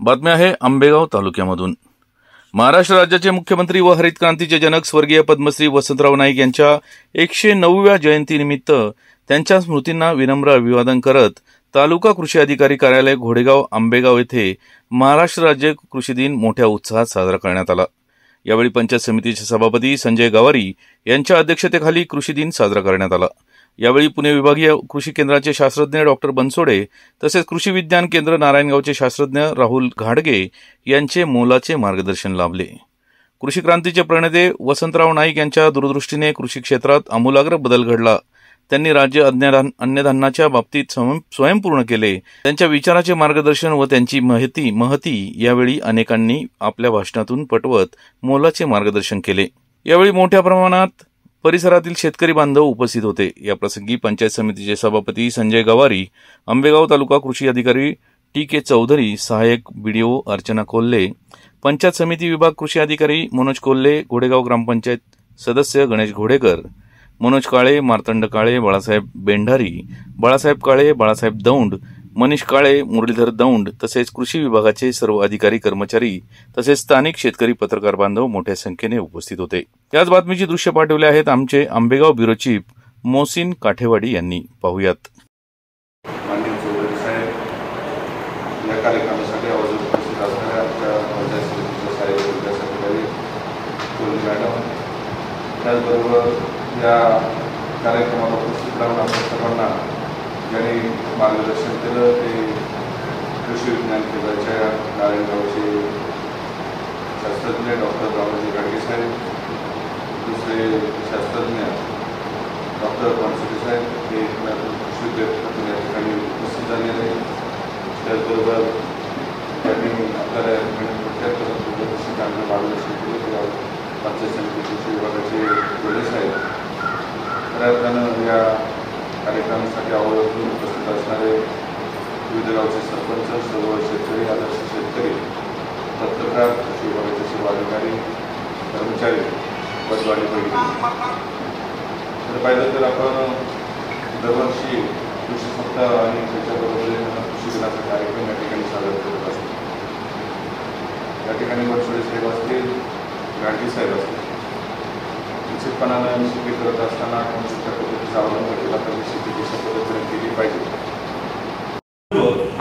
बातमी आहे आंबेगाव तालुक्यामधून। महाराष्ट्र राज्याचे मुख्यमंत्री व हरित क्रांतीचे जनक स्वर्गीय पद्मश्री वसंतराव नाईक यांच्या 109व्या जयंतीनिमित्त त्यांच्या स्मृतींना विनम्र अभिवादन करत तालुका कृषी अधिकारी कार्यालय घोडेगाव आंबेगाव येथे महाराष्ट्र राज्य कृषी दिन मोठ्या उत्साहात साजरा करण्यात आला। यावेळी पंचायत समितीचे सभापती संजय गावारी यांच्या अध्यक्षतेखाली कृषी दिन साजरा करण्यात आला। यावेळी पुणे विभागीय कृषी केंद्राचे शास्त्रज्ञ डॉक्टर बनसोडे तसेच कृषी विज्ञान केंद्र नारायणगावचे शास्त्रज्ञ राहुल घाडगे यांचे मोलाचे मार्गदर्शन लाभले। कृषी क्रांतीचे प्रणेते वसंतराव नाईक यांच्या दूरदृष्टीने कृषी क्षेत्रात आमूलाग्र बदल घडला। त्यांनी राज्य अन्नधान्याच्या बाबतीत स्वयंपूर्ण केले। त्यांच्या विचाराचे मार्गदर्शन व त्यांची महती यावेळी अनेकांनी आपल्या भाषणातून पटवत मोलाचे मार्गदर्शन केले। यावेळी मोठ्या प्रमाणात परिसरातील शेतकरी बांधव उपस्थित होते। या प्रसंगी पंचायत समितीचे सभापती संजय गावारी, आंबेगाव तालुका कृषी अधिकारी टी.के. चौधरी, सहाय्यक बीडीओ अर्चना कोल्हे, पंचायत समिती विभाग कृषी अधिकारी मनोज कोल्हे, घोडेगाव ग्रामपंचायत सदस्य गणेश घोडेकर, मनोज काळे, मार्तंड काळे, बाळासाहेब बेंढारी, बाळासाहेब काळे, बाळासाहेब दौंड, मनीष काळे, मुरलीधर दौंड तसेच कृषी विभागाचे सर्व अधिकारी कर्मचारी तसेच स्थानिक शेतकरी पत्रकार बांधव मोठ्या संख्येने उपस्थित होते। याच बातमीची दृश्य पाठवले आहेत आमचे आंबेगाव ब्युरो चीफ मोहसिन काठेवाडी यांनी। पाहुयात। या कार्यक्रमासाठी आवर्जून उपस्थित असणाऱ्या आमच्या पंचायत समितीच्या सहाय्यक सदस्य मॅडम, त्याचबरोबर या कार्यक्रमाला उपस्थित राहून आपण सर्वांना ज्यांनी मार्गदर्शन केलं ते कृषी विज्ञान केंद्राच्या नारायणगावचे शास्त्रज्ञ डॉक्टर राहुल घाडगे साहेब, दुसरे शास्त्रज्ञ डॉक्टर बनसोडे साहेब हे कृषी विद्यापीठातून या ठिकाणी उपस्थित झालेले आहेत। त्याचबरोबर त्यांनी आपल्याला चांगलं मार्गदर्शन केलं किंवा पंचायत समिती कृषी विभागाचे गोले साहेब, खऱ्या अर्थानं या कार्यक्रमासाठी आवर्जून उपस्थित असणारे विविध गावचे सरपंच, सर्व शेतकरी, आदर्श शेतकरी, पत्रकार, कृषी विभागाचे सर्व अधिकारी, कर्मचारी, पदवाडी पैकी तर पाहिलं तर आपण दरवर्षी कृषी सप्ताह आणि त्याच्याबरोबर कृषी दिनाचा कार्यक्रम या ठिकाणी साजरा करत असतो। या ठिकाणी बनसोडे साहेब असतील, घाडगे साहेब असतील, निश्चितपणानं शेती करत असताना कोणत्या पद्धतीचा अवलंब केला पाहिजे, शेती कशा पद्धतीने केली पाहिजे।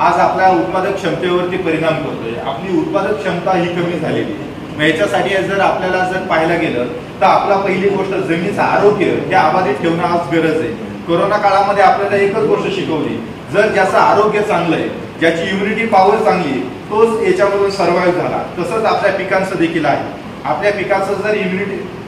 आज आपल्या उत्पादक क्षमतेवरती परिणाम करतोय। आपली उत्पादक क्षमता ही कमी झालेली आहे। याच्यासाठी जर आपल्याला पाहायला गेलं तर आपला पहिली गोष्ट जमिनीचं आरोग्य हे अबाधित ठेवणं आज गरज आहे। कोरोना काळामध्ये आपल्याला एकच गोष्ट शिकवली, जर ज्याचं आरोग्य चांगलं आहे, ज्याची इम्युनिटी पॉवर चांगली, तोच याच्यामधून सर्व्हाइव्ह झाला। तसंच आपल्या पिकांचं देखील आहे। आपल्या पिकाचं जर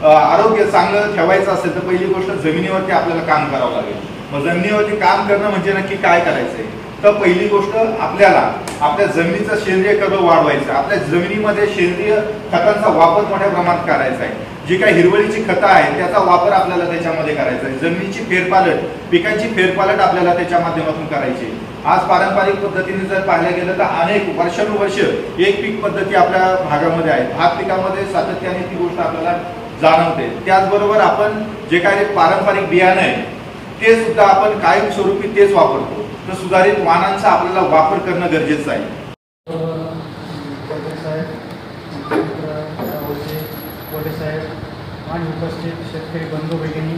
आरोग्य चांगलं ठेवायचं असेल तर पहिली गोष्ट जमिनीवरती आपल्याला काम करावं लागेल। मग जमिनीवरती काम करणं म्हणजे नक्की काय करायचंय तर पहिली गोष्ट आपल्याला आपल्या जमिनीचं सेंद्रिय कर्ब वाढवायचं। आपल्या जमिनीमध्ये सेंद्रिय खतांचा वापर मोठ्या प्रमाणात करायचा आहे। जी काही हिरवळीची खतं आहेत त्याचा वापर आपल्याला त्याच्यामध्ये करायचा आहे। जमिनीची फेरपालट, पिकांची फेरपालट आपल्याला त्याच्या माध्यमातून करायची। आज पारंपरिक पद्धतीने जर पाहायला गेलं तर अनेक वर्षानुवर्ष एक पीक पद्धती आपल्या भागामध्ये आहे। भात पिकामध्ये सातत्याने ती गोष्ट आपल्याला जाणवते। त्याचबरोबर आपण जे काही पारंपरिक बियाणं आहे ते सुद्धा आपण कायमस्वरूपी तेच वापरतो। तर सुधारित वाणांचा आपल्याला वापर करणं गरजेचं आहे। आणि उपस्थित शेतकरी बंधू भगिनी,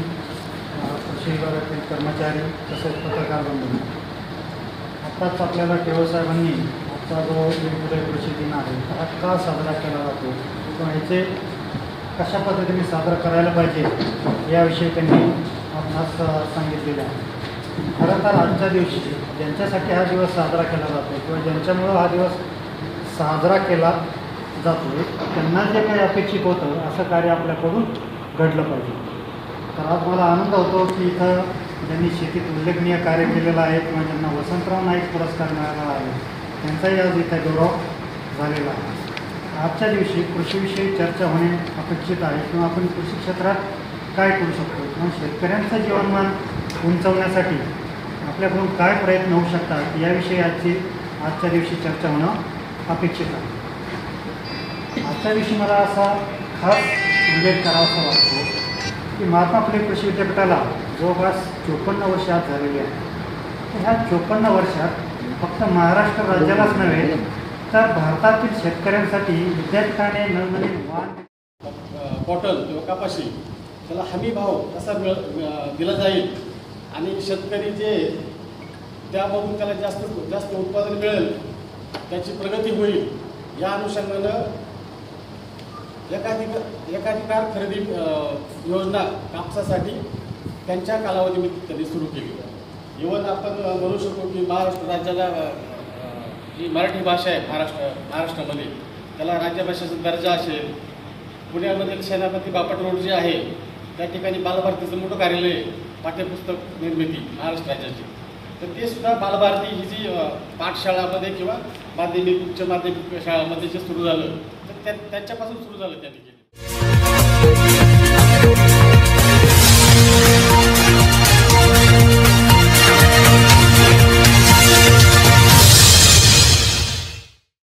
कृषी विभागातील कर्मचारी तसेच पत्रकार बंधू, आत्ताच आपल्याला टेवळ साहेबांनी आजचा जो वेगवेगळा कृषी दिन आहे हा का साजरा केला जातो किंवा याचे कशा पद्धतीने साजरा करायला पाहिजे याविषयी त्यांनी आपणास सांगितलेलं आहे। खरं तर आजच्या दिवशी ज्यांच्यासाठी हा दिवस साजरा केला जातो किंवा ज्यांच्यामुळं हा दिवस साजरा केला जातो त्यांना जे काही अपेक्षित होतं असं कार्य आपल्याकडून घडलं पाहिजे। तर आज मला आनंद होतो की इथं ज्यांनी शेतीत उल्लेखनीय कार्य केलेलं आहे किंवा ज्यांना वसंतराव नाईक पुरस्कार मिळालेला आहे त्यांचाही आज इथं गौरव झालेला आहे। आजच्या दिवशी कृषीविषयी चर्चा होणे अपेक्षित आहे किंवा आपण कृषी क्षेत्रात काय करू शकतो किंवा शेतकऱ्यांचं जीवनमान उंचावण्यासाठी आपल्याकडून काय प्रयत्न होऊ शकतात याविषयी आजच्या दिवशी चर्चा होणं अपेक्षित आहे। आजच्या दिवशी मला असा खास उल्लेख करावासा वाटतो की महात्मा फुले कृषी विद्यापीठाला जवळपास 54 वर्ष आज झालेली आहेत। ह्या 54 वर्षात फक्त महाराष्ट्र राज्यालाच नव्हे तर भारतातील शेतकऱ्यांसाठी विद्यापीठाने नवनवीन वाहन कॉटन किंवा कपाशी त्याला हमी भाव कसा दिला जाईल आणि शेतकरी जे त्यामधून त्याला जास्त उत्पादन मिळेल, त्याची प्रगती होईल, या अनुषंगानं एकाधिकार खरेदी योजना कापसासाठी त्यांच्या कालावधीमध्ये त्यांनी सुरू केली. इव्हन आपण म्हणू शकतो की महाराष्ट्र राज्याला जी मराठी भाषा आहे महाराष्ट्रामध्ये त्याला राज्यभाषेचा दर्जा असेल. पुण्यामधील सेनापती बापट रोड जे आहे त्या ठिकाणी बालभारतीचं मोठं कार्यालय आहे, पाठ्यपुस्तक निर्मिती महाराष्ट्र राज्याची. तर ते सुद्धा बालभारती ही जी पाठशाळामध्ये किंवा माध्यमिक उच्च माध्यमिक शाळांमध्ये जे सुरू झालं तर त्याच्यापासून सुरू झालं त्या ठिकाणी.